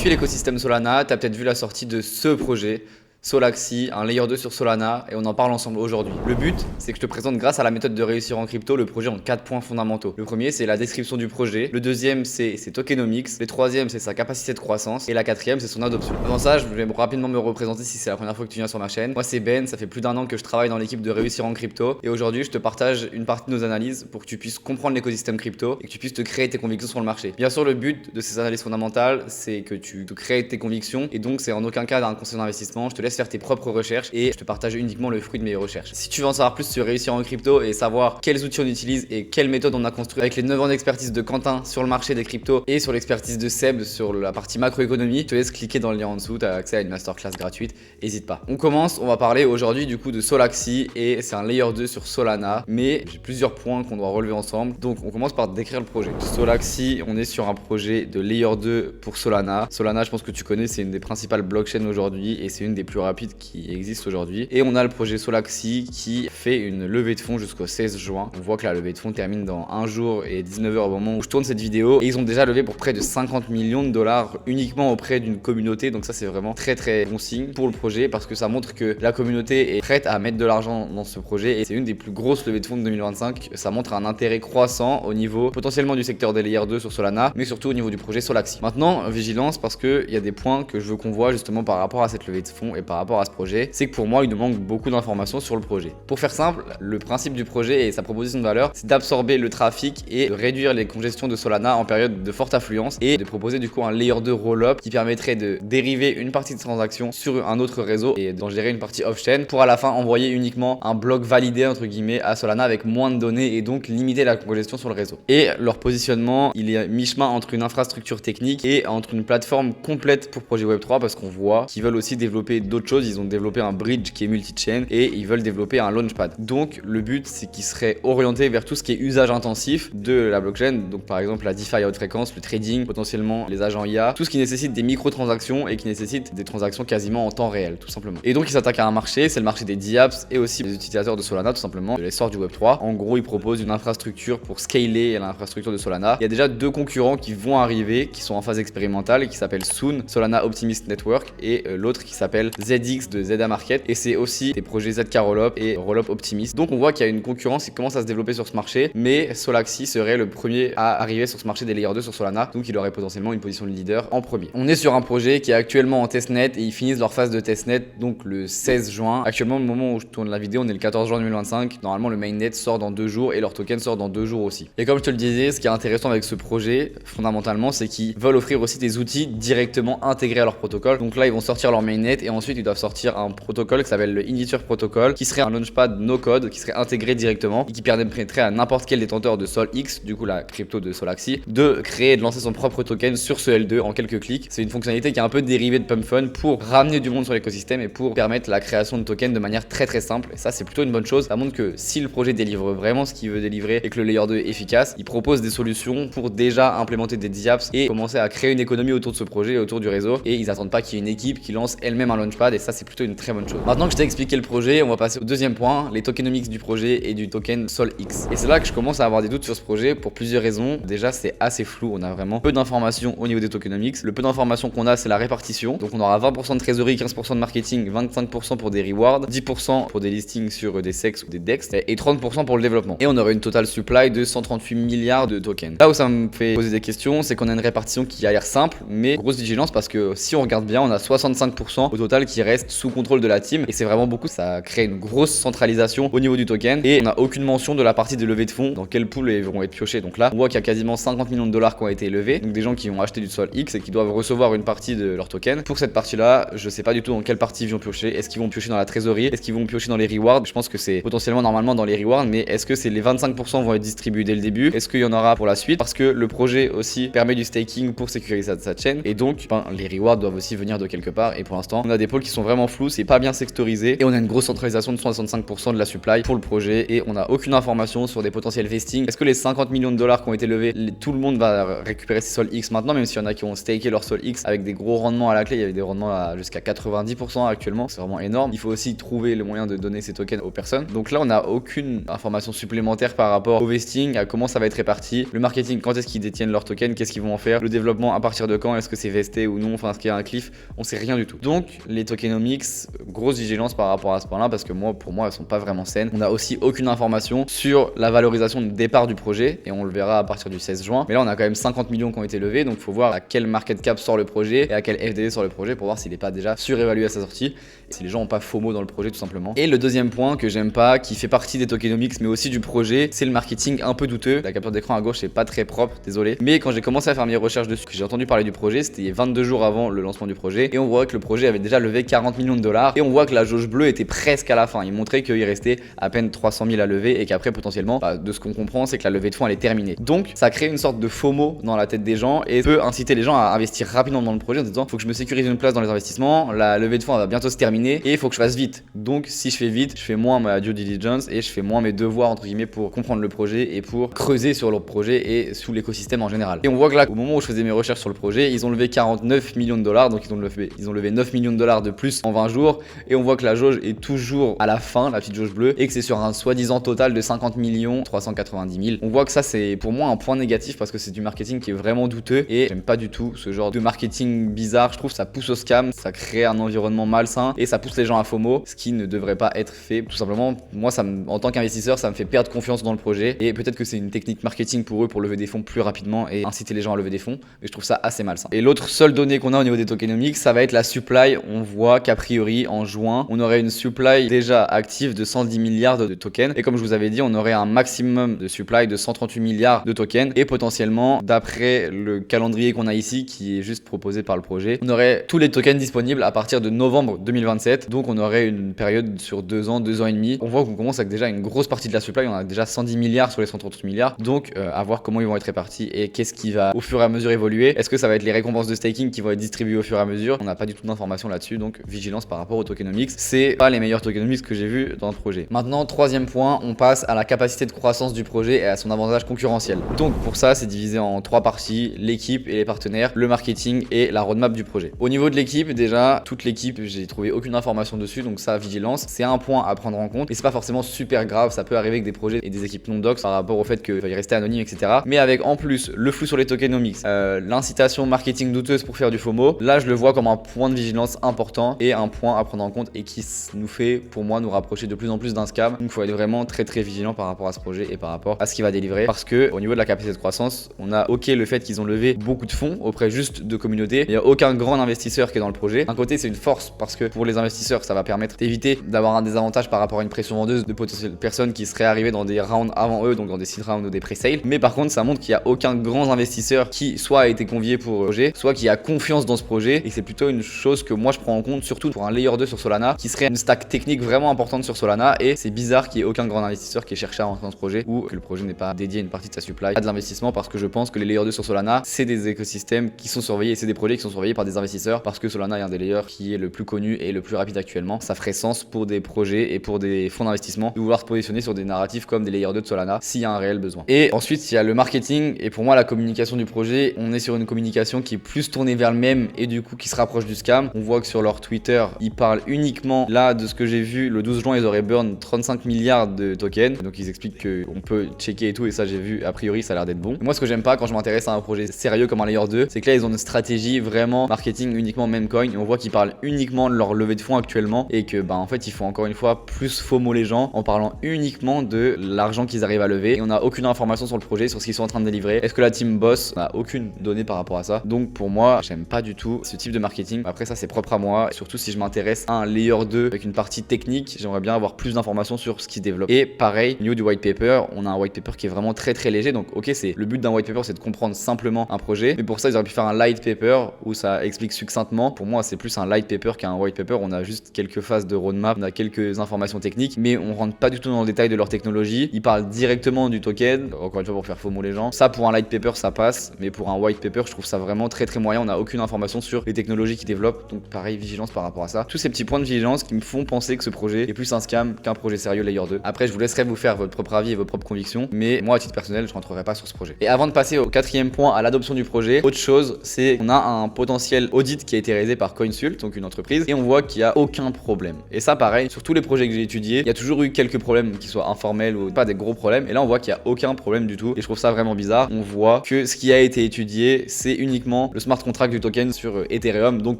suis l'écosystème Solana, tu as peut-être vu la sortie de ce projet. Solaxy, un layer 2 sur Solana, et on en parle ensemble aujourd'hui. Le but, c'est que je te présente grâce à la méthode de réussir en crypto le projet en 4 points fondamentaux. Le premier, c'est la description du projet. Le deuxième, c'est ses tokenomics. Le troisième, c'est sa capacité de croissance. Et la quatrième, c'est son adoption. Avant ça, je vais rapidement me représenter si c'est la première fois que tu viens sur ma chaîne. Moi, c'est Ben, ça fait plus d'1 an que je travaille dans l'équipe de réussir en crypto. Et aujourd'hui, je te partage une partie de nos analyses pour que tu puisses comprendre l'écosystème crypto et que tu puisses te créer tes convictions sur le marché. Bien sûr, le but de ces analyses fondamentales, c'est que tu te crées tes convictions. Et donc, c'est en aucun cas un conseil d'investissement. Je te laisse faire tes propres recherches et je te partage uniquement le fruit de mes recherches. Si tu veux en savoir plus sur réussir en crypto et savoir quels outils on utilise et quelles méthodes on a construit avec les 9 ans d'expertise de Quentin sur le marché des cryptos et sur l'expertise de Seb sur la partie macroéconomie, je te laisse cliquer dans le lien en dessous, tu as accès à une masterclass gratuite, n'hésite pas. On commence, on va parler aujourd'hui du coup de Solaxy et c'est un layer 2 sur Solana, mais j'ai plusieurs points qu'on doit relever ensemble. Donc on commence par décrire le projet. Solaxy, on est sur un projet de layer 2 pour Solana. Solana, je pense que tu connais, c'est une des principales blockchains aujourd'hui et c'est une des plus rapides qui existe aujourd'hui. Et on a le projet Solaxy qui fait une levée de fonds jusqu'au 16 juin. On voit que la levée de fonds termine dans 1 jour et 19 heures au moment où je tourne cette vidéo. Et ils ont déjà levé pour près de 50 millions de dollars uniquement auprès d'une communauté. Donc ça, c'est vraiment très très bon signe pour le projet parce que ça montre que la communauté est prête à mettre de l'argent dans ce projet. Et c'est une des plus grosses levées de fonds de 2025. Ça montre un intérêt croissant au niveau potentiellement du secteur des layers 2 sur Solana, mais surtout au niveau du projet Solaxy. Maintenant, vigilance parce qu'il y a des points que je veux qu'on voit justement par rapport à cette levée de fonds et par rapport à ce projet. C'est que pour moi, il nous manque beaucoup d'informations sur le projet. Pour faire simple, le principe du projet et sa proposition de valeur, c'est d'absorber le trafic et de réduire les congestions de Solana en période de forte affluence et de proposer du coup un layer 2 roll-up qui permettrait de dériver une partie de transaction sur un autre réseau et d'en gérer une partie off-chain pour à la fin envoyer uniquement un bloc validé entre guillemets à Solana avec moins de données et donc limiter la congestion sur le réseau. Et leur positionnement, il est mi-chemin entre une infrastructure technique et entre une plateforme complète pour projet Web3 parce qu'on voit qu'ils veulent aussi développer d'autres choses. Ils ont développé un bridge qui est multi-chain et ils veulent développer un launchpad. Donc le but, c'est qu'ils seraient orientés vers tout ce qui est usage intensif de la blockchain, donc par exemple la DeFi à haute fréquence, le trading, potentiellement les agents IA, tout ce qui nécessite des micro-transactions et qui nécessite des transactions quasiment en temps réel, tout simplement. Et donc ils s'attaquent à un marché, c'est le marché des DApps et aussi des utilisateurs de Solana, tout simplement, de l'essor du Web3. En gros, ils proposent une infrastructure pour scaler l'infrastructure de Solana. Il y a déjà 2 concurrents qui vont arriver, qui sont en phase expérimentale et qui s'appellent Soon, Solana Optimist Network, et l'autre qui s'appelle ZX de ZA Market, et c'est aussi des projets ZK Rollup et Rollup Optimist. Donc on voit qu'il y a une concurrence qui commence à se développer sur ce marché, mais Solaxy serait le premier à arriver sur ce marché des layers 2 sur Solana, donc il aurait potentiellement une position de leader en premier. On est sur un projet qui est actuellement en testnet et ils finissent leur phase de testnet donc le 16 juin. Actuellement, au moment où je tourne la vidéo, on est le 14 juin 2025. Normalement, le mainnet sort dans 2 jours et leur token sort dans 2 jours aussi. Et comme je te le disais, ce qui est intéressant avec ce projet, fondamentalement, c'est qu'ils veulent offrir aussi des outils directement intégrés à leur protocole. Donc là, ils vont sortir leur mainnet et ensuite ils doivent sortir un protocole qui s'appelle le Igniture Protocol, qui serait un launchpad no code, qui serait intégré directement et qui permettrait à n'importe quel détenteur de SolX, du coup la crypto de Solaxy, de créer et de lancer son propre token sur ce L2 en quelques clics. C'est une fonctionnalité qui est un peu dérivée de Pump Fund pour ramener du monde sur l'écosystème et pour permettre la création de tokens de manière très très simple. Et ça, c'est plutôt une bonne chose. Ça montre que si le projet délivre vraiment ce qu'il veut délivrer et que le layer 2 est efficace, il propose des solutions pour déjà implémenter des DApps et commencer à créer une économie autour de ce projet et autour du réseau. Et ils attendent pas qu'il y ait une équipe qui lance elle-même un launchpad, et ça, c'est plutôt une très bonne chose. Maintenant que je t'ai expliqué le projet, on va passer au deuxième point, les tokenomics du projet et du token SolX. Et c'est là que je commence à avoir des doutes sur ce projet pour plusieurs raisons. Déjà, c'est assez flou, on a vraiment peu d'informations au niveau des tokenomics. Le peu d'informations qu'on a, c'est la répartition. Donc on aura 20% de trésorerie, 15% de marketing, 25% pour des rewards, 10% pour des listings sur des SEX ou des DEX et 30% pour le développement. Et on aurait une total supply de 138 milliards de tokens. Là où ça me fait poser des questions, c'est qu'on a une répartition qui a l'air simple, mais grosse vigilance parce que si on regarde bien, on a 65% au total qui reste sous contrôle de la team et c'est vraiment beaucoup. Ça crée une grosse centralisation au niveau du token et on n'a aucune mention de la partie des levées de fonds, dans quel pool ils vont être piochés. Donc là, on voit qu'il y a quasiment 50 millions de dollars qui ont été levés, donc des gens qui ont acheté du SolX et qui doivent recevoir une partie de leur token. Pour cette partie-là, je sais pas du tout dans quelle partie ils vont piocher. Est-ce qu'ils vont piocher dans la trésorerie? Est-ce qu'ils vont piocher dans les rewards? Je pense que c'est potentiellement normalement dans les rewards, mais est-ce que c'est les 25% vont être distribués dès le début? Est-ce qu'il y en aura pour la suite? Parce que le projet aussi permet du staking pour sécuriser sa chaîne et donc les rewards doivent aussi venir de quelque part et pour l'instant, on a des pools qui sont vraiment flous, c'est pas bien sectorisé et on a une grosse centralisation de 65% de la supply pour le projet et on n'a aucune information sur des potentiels vesting. Est-ce que les 50 millions de dollars qui ont été levés, tout le monde va récupérer ses Sol X maintenant, même s'il y en a qui ont staké leur Sol X avec des gros rendements à la clé, il y avait des rendements jusqu'à 90% actuellement, c'est vraiment énorme. Il faut aussi trouver le moyen de donner ces tokens aux personnes. Donc là, on n'a aucune information supplémentaire par rapport au vesting, à comment ça va être réparti, le marketing, quand est-ce qu'ils détiennent leurs tokens, qu'est-ce qu'ils vont en faire, le développement à partir de quand, est-ce que c'est vesté ou non, enfin est-ce qu'il y a un cliff, on sait rien du tout. Donc les tokenomics, grosse vigilance par rapport à ce point-là parce que pour moi elles sont pas vraiment saines. On n'a aussi aucune information sur la valorisation de départ du projet et on le verra à partir du 16 juin. Mais là on a quand même 50 millions qui ont été levés, donc il faut voir à quel market cap sort le projet et à quel FDD sort le projet pour voir s'il n'est pas déjà surévalué à sa sortie, si les gens n'ont pas FOMO dans le projet tout simplement. Et le deuxième point que j'aime pas, qui fait partie des tokenomics mais aussi du projet, c'est le marketing un peu douteux. La capture d'écran à gauche c'est pas très propre, désolé. Mais quand j'ai commencé à faire mes recherches dessus, que j'ai entendu parler du projet, c'était 22 jours avant le lancement du projet et on voit que le projet avait déjà levé 40 millions de dollars et on voit que la jauge bleue était presque à la fin. Il montrait qu'il restait à peine 300 000 à lever et qu'après potentiellement, de ce qu'on comprend, c'est que la levée de fonds elle est terminée. Donc ça crée une sorte de FOMO dans la tête des gens et peut inciter les gens à investir rapidement dans le projet en disant faut que je me sécurise une place dans les investissements, la levée de fonds va bientôt se terminer et il faut que je fasse vite. Donc si je fais vite, je fais moins ma due diligence et je fais moins mes devoirs entre guillemets pour comprendre le projet et pour creuser sur le projet et sous l'écosystème en général. Et on voit que là, au moment où je faisais mes recherches sur le projet, ils ont levé 49 millions de dollars, donc ils ont levé 9 millions de dollars de plus en 20 jours et on voit que la jauge est toujours à la fin, la petite jauge bleue, et que c'est sur un soi-disant total de 50 millions 390 000. On voit que ça c'est pour moi un point négatif parce que c'est du marketing qui est vraiment douteux et j'aime pas du tout ce genre de marketing bizarre. Je trouve que ça pousse au scam, ça crée un environnement malsain et ça pousse les gens à FOMO, ce qui ne devrait pas être fait. Tout simplement, moi en tant qu'investisseur, ça me fait perdre confiance dans le projet et peut-être que c'est une technique marketing pour eux pour lever des fonds plus rapidement et inciter les gens à lever des fonds, mais je trouve ça assez malsain. Et l'autre seule donnée qu'on a au niveau des tokenomics, ça va être la supply. On voit qu'a priori en juin, on aurait une supply déjà active de 110 milliards de tokens et comme je vous avais dit, on aurait un maximum de supply de 138 milliards de tokens et potentiellement, d'après le calendrier qu'on a ici qui est juste proposé par le projet, on aurait tous les tokens disponibles à partir de novembre 2027, donc on aurait une période sur 2 ans, 2 ans et demi. On voit qu'on commence avec déjà une grosse partie de la supply, on a déjà 110 milliards sur les 138 milliards, donc à voir comment ils vont être répartis et qu'est-ce qui va au fur et à mesure évoluer. Est-ce que ça va être les récompenses de staking qui vont être distribuées au fur et à mesure? On n'a pas du tout d'informations là-dessus, donc vigilance par rapport aux tokenomics. C'est pas les meilleurs tokenomics que j'ai vus dans le projet. Maintenant, troisième point, on passe à la capacité de croissance du projet et à son avantage concurrentiel. Donc pour ça, c'est divisé en 3 parties, l'équipe et les partenaires, le marketing et la roadmap du projet. Au niveau de l'équipe, déjà, toute l'équipe, j'ai trouvé aucune information dessus, donc ça, vigilance, c'est un point à prendre en compte et c'est pas forcément super grave, ça peut arriver avec des projets et des équipes non docs par rapport au fait qu'ils veuillent rester anonymes, etc. Mais avec en plus le flou sur les tokenomics, l'incitation marketing douteuse pour faire du FOMO, là je le vois comme un point de vigilance important et un point à prendre en compte et qui nous fait, pour moi, nous rapprocher de plus en plus d'un scam. Donc il faut être vraiment très vigilant par rapport à ce projet et par rapport à ce qu'il va délivrer parce que au niveau de la capacité de croissance, on a ok le fait qu'ils ont levé beaucoup de fonds auprès juste de communautés, il n'y a aucun grand investisseur qui est dans le projet. D'un côté c'est une force parce que pour les investisseurs ça va permettre d'éviter d'avoir un désavantage par rapport à une pression vendeuse de potentielles personnes qui seraient arrivées dans des rounds avant eux, donc dans des seed rounds ou des pre-sales. Mais par contre ça montre qu'il n'y a aucun grand investisseur qui soit a été convié pour le projet, soit qui a confiance dans ce projet et c'est plutôt une chose que moi je prends en compte surtout pour un layer 2 sur Solana qui serait une stack technique vraiment importante sur Solana et c'est bizarre qu'il n'y ait aucun grand investisseur qui ait cherché à rentrer dans ce projet ou que le projet n'est pas dédié une partie de sa supply à de l'investissement parce que je pense que les layers 2 sur Solana c'est des écosystèmes qui sont surveillés et c'est des projets qui sont surveillés par des investisseurs parce que Solana est un des layers qui est le plus connu et le plus rapide actuellement. Ça ferait sens pour des projets et pour des fonds d'investissement de vouloir se positionner sur des narratifs comme des layers 2 de Solana s'il y a un réel besoin. Et ensuite il y a le marketing et pour moi la communication du projet, on est sur une communication qui est plus tournée vers le même et du coup qui se rapproche du scam. On voit que sur leur Twitter ils parlent uniquement là de ce que j'ai vu le 12 juin ils auraient burn 35 milliards de tokens donc ils expliquent qu'on peut checker et tout et ça j'ai vu a priori ça a l'air d'être bon. Moi ce que j'aime pas quand je m'intéresse à un projet sérieux comme un layer 2 c'est que là ils ont une stratégie vraiment marketing uniquement meme coin et on voit qu'ils parlent uniquement de leur levée de fonds actuellement et que en fait ils font encore une fois plus FOMO les gens en parlant uniquement de l'argent qu'ils arrivent à lever et on n'a aucune information sur le projet, sur ce qu'ils sont en train de délivrer. Est-ce que la team boss n'a aucune donnée par rapport à ça? Donc pour moi j'aime pas du tout ce type de marketing. Après ça c'est propre à moi, surtout si je m'intéresse à un layer 2 avec une partie technique, j'aimerais bien avoir plus d'informations sur ce qui se développe. Et pareil, au niveau du white paper, on a un white paper qui est vraiment très léger. Donc ok, c'est le but d'un white paper c'est de comprendre simplement un projet, mais pour ça ils auraient pu faire un light paper où ça explique succinctement. Pour moi c'est plus un light paper qu'un white paper. On a juste quelques phases de roadmap, on a quelques informations techniques, mais on rentre pas du tout dans le détail de leur technologie. Ils parlent directement du token, encore une fois pour faire FOMO les gens. Ça pour un light paper ça passe, mais pour un white paper je trouve ça vraiment très moyen. On a aucune information sur les technologies qu'ils développent, donc pareil, vigilance par rapport à ça. Tous ces petits points de vigilance qui me font penser que ce projet est plus un scam qu'un projet sérieux layer 2. Après, je vous laisserai vous faire votre propre avis et vos propres convictions, mais moi à titre personnel, je rentrerai pas sur ce projet. Et avant de passer au quatrième point, à l'adoption du projet, autre chose, c'est qu'on a un potentiel audit qui a été réalisé par Coinsult, donc une entreprise, et on voit qu'il y a aucun problème. Et ça, pareil, sur tous les projets que j'ai étudiés, il y a toujours eu quelques problèmes qui soient informels ou pas des gros problèmes, et là on voit qu'il y a aucun problème du tout, et je trouve ça vraiment bizarre. On voit que ce qui a été étudié, c'est uniquement le smart contract du token sur Ethereum, donc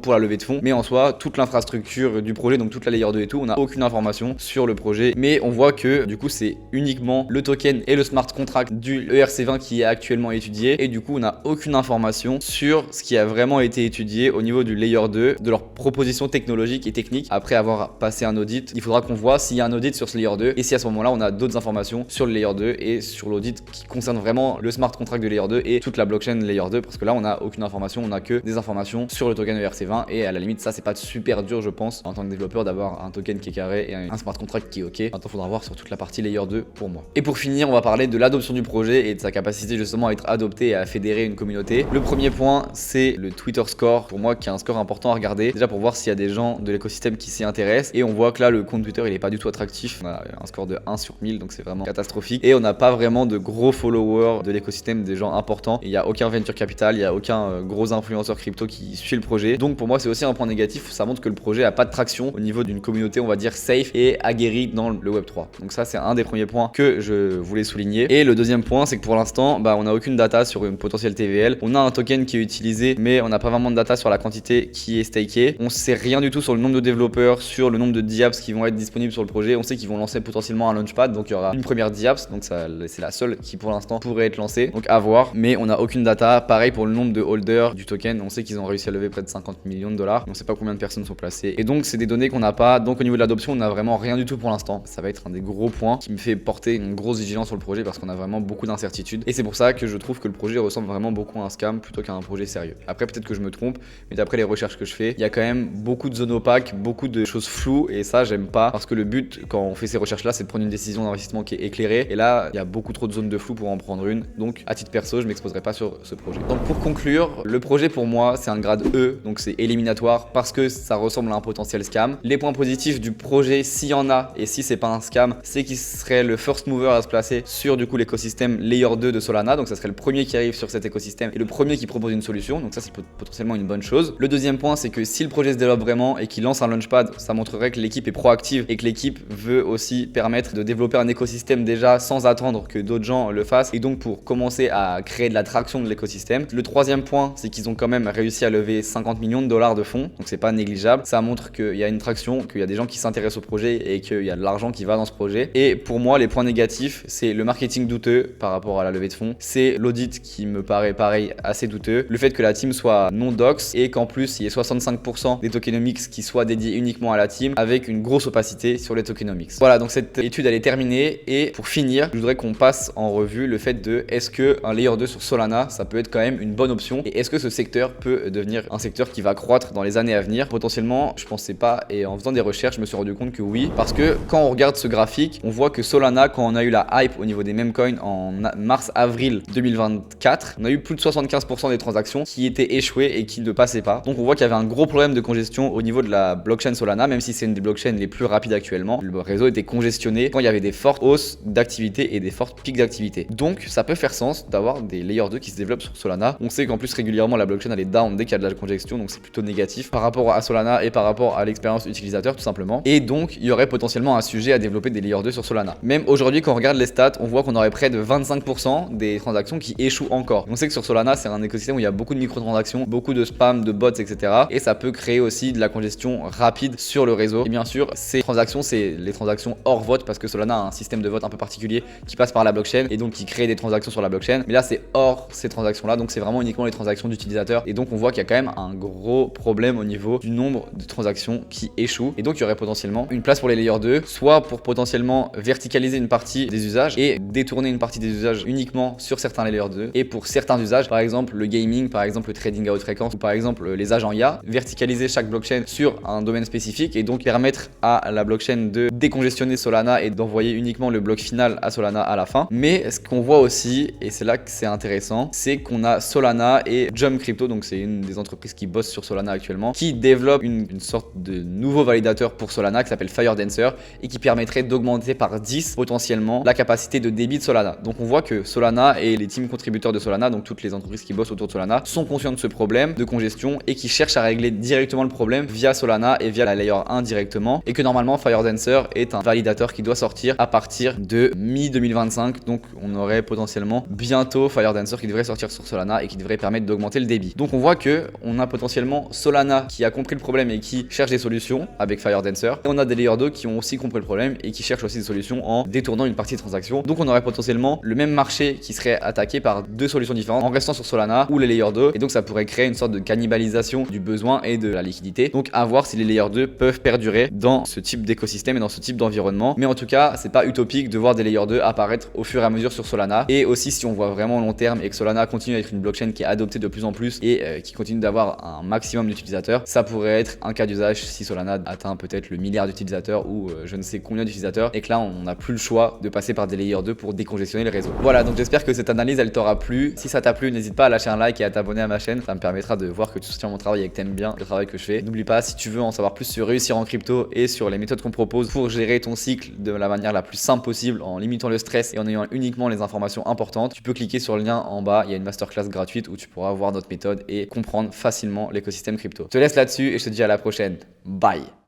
pour la levée de fonds, mais en soi, toute l'infrastructure du projet, donc toute la layer 2 et tout, on n'a aucune information sur le projet, mais on voit que du coup c'est uniquement le token et le smart contract du ERC20 qui est actuellement étudié, et du coup on n'a aucune information sur ce qui a vraiment été étudié au niveau du layer 2, de leurs propositions technologiques et techniques. Après avoir passé un audit, il faudra qu'on voit s'il y a un audit sur ce layer 2 et si à ce moment là on a d'autres informations sur le layer 2 et sur l'audit qui concerne vraiment le smart contract de layer 2 et toute la blockchain layer 2, parce que là on n'a aucune information, on a que des informations sur le token ERC20, et à la limite ça c'est pas super dur je pense en tant que développeur d'avoir un token qui est carré et un smart contract qui est ok. Maintenant faudra voir sur toute la partie layer 2 pour moi. Et pour finir, on va parler de l'adoption du projet et de sa capacité justement à être adopté et à fédérer une communauté. Le premier point, c'est le Twitter score, pour moi qui est un score important à regarder, déjà pour voir s'il y a des gens de l'écosystème qui s'y intéressent, et on voit que là le compte Twitter il est pas du tout attractif, on a un score de 1 sur 1000, donc c'est vraiment catastrophique, et on n'a pas vraiment de gros followers de l'écosystème, des gens importants, il n'y a aucun venture capital, il n'y a aucun gros influenceur crypto qui suit le projet, donc pour moi c'est aussi un point négatif, ça montre que le projet a pas de traction au niveau d'une communauté on va dire safe et aguerrie dans le Web3. Donc ça c'est un des premiers points que je voulais souligner. Et le deuxième point, c'est que pour l'instant on n'a aucune data sur une potentielle TVL, on a un token qui est utilisé mais on n'a pas vraiment de data sur la quantité qui est stakée, on sait rien du tout sur le nombre de développeurs, sur le nombre de DApps qui vont être disponibles sur le projet. On sait qu'ils vont lancer potentiellement un launchpad, donc il y aura une première DApps, donc ça c'est la seule qui pour l'instant pourrait être lancée, donc à voir, mais on n'a aucune data. Pareil pour le nombre de holders du token, on sait qu'ils ont réussi à lever près de 50 millions de dollars, on sait pas combien de personnes sont placées, et donc c'est des données qu'on n'a pas, donc au niveau de l'adoption on n'a vraiment rien du tout pour l'instant. Ça va être un des gros points qui me fait porter une grosse vigilance sur le projet parce qu'on a vraiment beaucoup d'incertitudes, et c'est pour ça que je trouve que le projet ressemble vraiment beaucoup à un scam plutôt qu'à un projet sérieux. Après peut-être que je me trompe, mais d'après les recherches que je fais, il y a quand même beaucoup de zones opaques, beaucoup de choses floues, et ça j'aime pas, parce que le but quand on fait ces recherches là c'est de prendre une décision d'investissement qui est éclairée, et là il y a beaucoup trop de zones de flou pour en prendre une, donc à titre perso je m'exposerai pas sur ce projet. Donc pour conclure, le projet pour moi c'est un grade E, donc c'est éliminatoire parce que ça ressemble à un potentiel scam. Les points positifs du projet, s'il y en a, et si c'est pas un scam, c'est qu'il serait le first mover à se placer sur du coup l'écosystème layer 2 de Solana, donc ça serait le premier qui arrive sur cet écosystème et le premier qui propose une solution, donc ça c'est potentiellement une bonne chose. Le deuxième point, c'est que si le projet se développe vraiment et qu'il lance un launchpad, ça montrerait que l'équipe est proactive et que l'équipe veut aussi permettre de développer un écosystème déjà sans attendre que d'autres gens le fassent, et donc pour commencer à créer de l'attraction de l'écosystème. Le troisième point, c'est qu'ils ont quand même réussi à lever 50 millions de dollars de fonds, donc c'est pas négligeable. Ça montre qu'il y a une traction, qu'il y a des gens qui s'intéressent au projet et qu'il y a de l'argent qui va dans ce projet. Et pour moi, les points négatifs, c'est le marketing douteux par rapport à la levée de fonds, c'est l'audit qui me paraît pareil assez douteux, le fait que la team soit non dox et qu'en plus il y ait 65% des tokenomics qui soient dédiés uniquement à la team avec une grosse opacité sur les tokenomics. Voilà, donc cette étude elle est terminée, et pour finir, je voudrais qu'on passe en revue le fait de est-ce que un layer 2 sur Solana ça peut être quand même une bonne option, et est-ce que ce secteur peut devenir un secteur qui va croître dans les années à venir. Potentiellement, je pensais pas, et en faisant des recherches, je me suis rendu compte que oui, parce que quand on regarde ce graphique, on voit que Solana, quand on a eu la hype au niveau des meme coins en mars-avril 2024, on a eu plus de 75% des transactions qui étaient échouées et qui ne passaient pas. Donc on voit qu'il y avait un gros problème de congestion au niveau de la blockchain Solana, même si c'est une des blockchains les plus rapides actuellement. Le réseau était congestionné quand il y avait des fortes hausses d'activité et des fortes pics d'activité. Donc ça peut faire sens d'avoir des layer 2 qui se développent sur Solana. On sait qu'en plus régulièrement la blockchain elle est down dès qu'il y a de la congestion, donc c'est plutôt négatif par rapport à Solana et par rapport à l'expérience utilisateur tout simplement. Et donc il y aurait potentiellement un sujet à développer des layer 2 sur Solana. Même aujourd'hui quand on regarde les stats, on voit qu'on aurait près de 25% des transactions qui échouent encore. On sait que sur Solana c'est un écosystème où il y a beaucoup de microtransactions, beaucoup de spam, de bots, etc. Et ça peut créer aussi de la congestion rapide sur le réseau. Et bien sûr ces transactions, c'est les transactions hors vote, parce que Solana a un système de vote un peu particulier qui passe par la blockchain et donc qui crée des transactions sur la blockchain. Mais là c'est hors ces transactions là, donc c'est vraiment uniquement les transactions d'utilisateurs, et donc on voit qu'il y a quand même un gros problème au niveau du nombre de transactions qui échouent, et donc il y aurait potentiellement une place pour les layer 2, soit pour potentiellement verticaliser une partie des usages et détourner une partie des usages uniquement sur certains layer 2, et pour certains usages, par exemple le gaming, par exemple le trading à haute fréquence, ou par exemple les agents IA, verticaliser chaque blockchain sur un domaine spécifique et donc permettre à la blockchain de décongestionner Solana et d'envoyer uniquement le bloc final à Solana à la fin. Mais ce qu'on voit aussi, et c'est là que c'est intéressant, c'est qu'on a Solana et Jump Crypto, donc c'est une des entreprises qui bossent sur Solana actuellement, qui développe une sorte de nouveau validateur pour Solana qui s'appelle FireDancer et qui permettrait d'augmenter par 10 potentiellement la capacité de débit de Solana. Donc on voit que Solana et les teams contributeurs de Solana, donc toutes les entreprises qui bossent autour de Solana, sont conscients de ce problème de congestion et qui cherchent à régler directement le problème via Solana et via la layer 1 directement, et que normalement FireDancer est un validateur qui doit sortir à partir de mi-2025. Donc on aurait potentiellement bientôt FireDancer qui devrait sortir sur Solana et qui devrait permettre d'augmenter le débit. Donc on voit que on a potentiellement Solana qui a compris le problème et qui cherche des solutions avec FireDancer, et on a des layer 2 qui ont aussi compris le problème et qui cherchent aussi des solutions en détournant une partie des transactions. Donc on aurait potentiellement le même marché qui serait attaqué par deux solutions différentes en restant sur Solana ou les layer 2, et donc ça pourrait créer une sorte de cannibalisation du besoin et de la liquidité. Donc à voir si les layer 2 peuvent perdurer dans ce type d'écosystème et dans ce type d'environnement. Mais en tout cas, c'est pas utopique de voir des layer 2 apparaître au fur et à mesure sur Solana. Et aussi, si on voit vraiment long terme et que Solana continue à être une blockchain qui est adoptée de plus en plus et qui continue d'avoir un maximum d'utilisateurs, ça pourrait être un cas d'usage si Solana atteint peut-être le milliard d'utilisateurs ou je ne sais combien d'utilisateurs, et que là on n'a plus le choix de passer par des layer 2 pour décongestionner le réseau. Voilà, donc j'espère que cette analyse elle t'aura plu. Si ça t'a plu, n'hésite pas à lâcher un like et à t'abonner à ma chaîne, ça me permettra de voir que tu soutiens mon travail et que t'aimes bien le travail que je fais. N'oublie pas, si tu veux en savoir plus sur réussir en crypto et sur les méthodes qu'on propose pour gérer ton cycle de la manière la plus simple possible en limitant le stress et en ayant uniquement les informations importantes, tu peux cliquer sur le lien en bas, il y a une masterclass gratuite où tu pourras voir notre méthode et comprendre facilement l'écosystème crypto. Je te laisse là-dessus et je te dis à la prochaine. Bye.